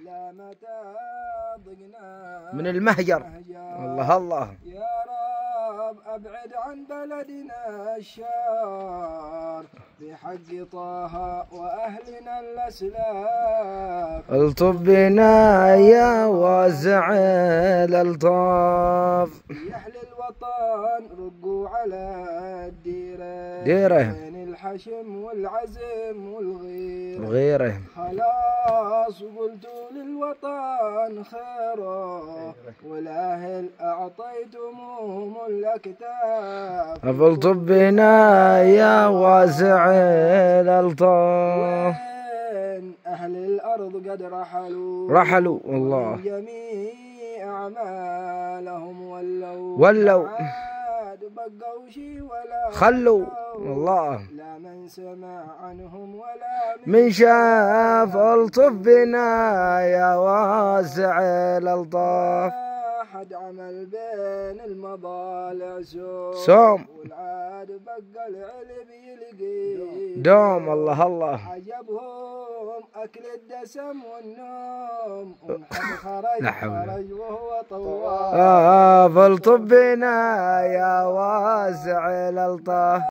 إلى متى ضقنا من المهجر. الله الله. يا رب أبعد عن بلدنا الشار بحق طه وأهلنا الأسلاف. الطف بنا يا واسع الألطاف. يحلى الوطن رقوا على الديرة ديرة بين الحشم والعزم والغيرة وغيره. خلاص قلتوا للوطن خيره والأهل أعطيتموهم الأكتاف. الطف بنا يا واسع الألطاف. وين أهل الأرض قد رحلوا والله. جميع أعمالهم ولوا عاد بقوا شي ولا خلوا والله. لا من سمع عنهم ولا من شاف. الطف بنا يا واسع الألطاف. أحد عمل بين المضالع سوم والعاد بقى العلب يلقي دوم. الله الله. عجبهم أكل الدسم والنوم خرج وهو طواف. الطف بنا يا واسع الألطاف.